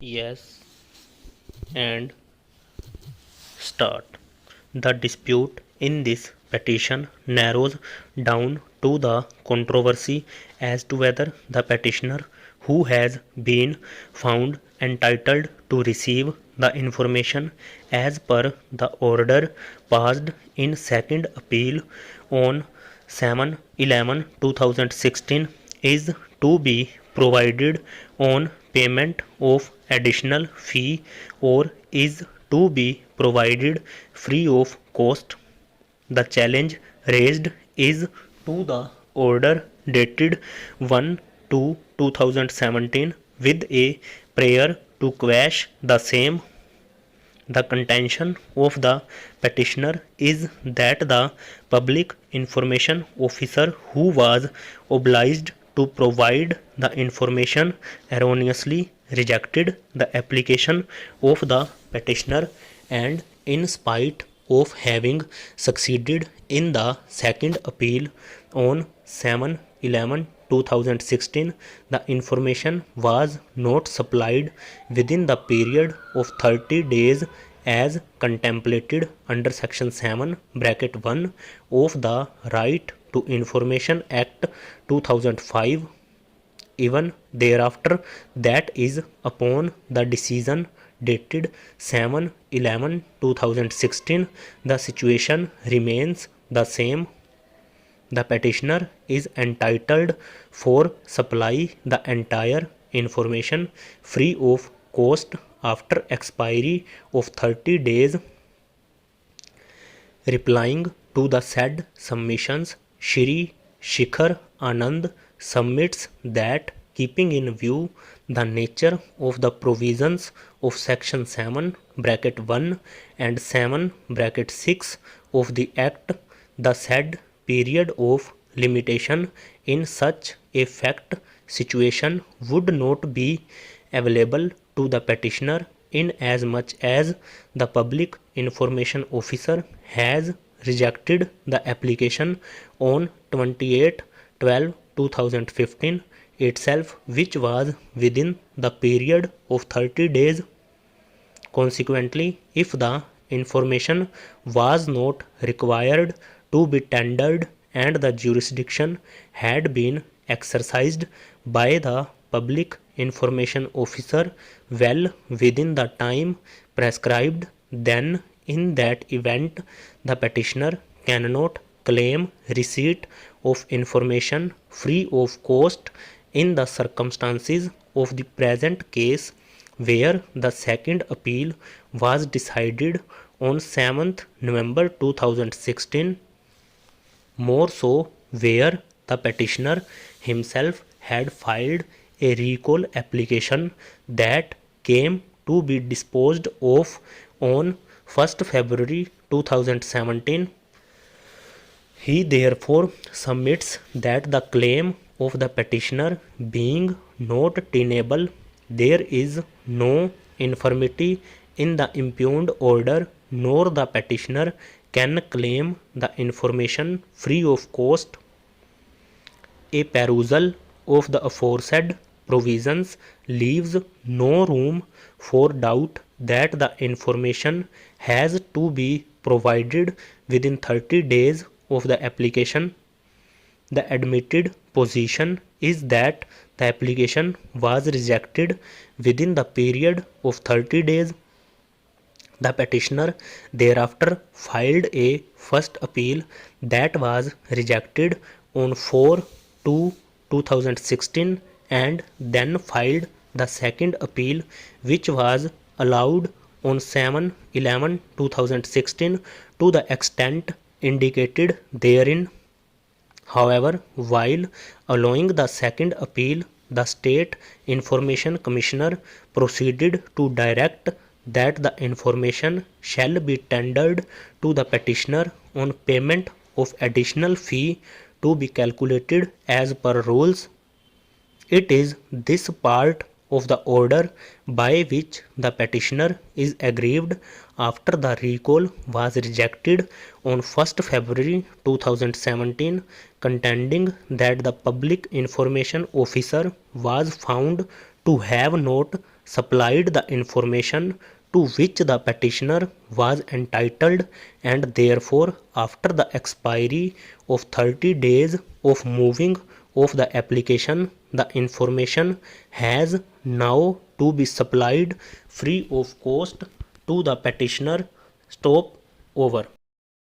Yes, and start. The dispute in this petition narrows down to the controversy as to whether the petitioner, who has been found entitled to receive the information as per the order passed in second appeal on 7/11/2016, is to be provided on payment of additional fee or is to be provided free of cost. The challenge raised is to the order dated 1/2/2017 with a prayer to quash the same. The contention of the petitioner is that the public information officer who was obliged to provide the information erroneously rejected the application of the petitioner, and in spite of having succeeded in the second appeal on 7/11/2016, the information was not supplied within the period of 30 days as contemplated under section 7(1) of the Right to Information Act 2005. Even thereafter, that is, upon the decision dated 7/11/2016, the situation remains the same. The petitioner is entitled for supply the entire information free of cost after expiry of 30 days. Replying to the said submissions, Shri Shikhar Anand submits that, keeping in view the nature of the provisions of section 7(1) and 7(6) of the Act, the said period of limitation in such a fact situation would not be available to the petitioner, inasmuch as the public information officer has rejected the application on 28/12/2015 itself, which was within the period of 30 days. Consequently, if the information was not required to be tendered and the jurisdiction had been exercised by the public information officer well within the time prescribed, then in that event the petitioner cannot claim receipt of information free of cost in the circumstances of the present case, where the second appeal was decided on 7th November 2016. More so, where the petitioner himself had filed a recall application that came to be disposed of on 1st February 2017. He therefore submits that the claim of the petitioner being not tenable, there is no infirmity in the impugned order, nor the petitioner can claim the information free of cost. A perusal of the aforesaid provisions leaves no room for doubt that the information has to be provided within 30 days of the application. The admitted position is that the application was rejected within the period of 30 days. The petitioner thereafter filed a first appeal that was rejected on 4/2/2016 and then filed the second appeal, which was allowed on 7/11/2016 to the extent indicated therein. However, while allowing the second appeal, the State Information Commissioner proceeded to direct that the information shall be tendered to the petitioner on payment of additional fee to be calculated as per rules. It is this part of the order by which the petitioner is aggrieved after the recall was rejected on 1st February 2017, contending that the public information officer was found to have not supplied the information to which the petitioner was entitled, and therefore after the expiry of 30 days of moving of the application, the information has now to be supplied free of cost to the petitioner. Stop. Over.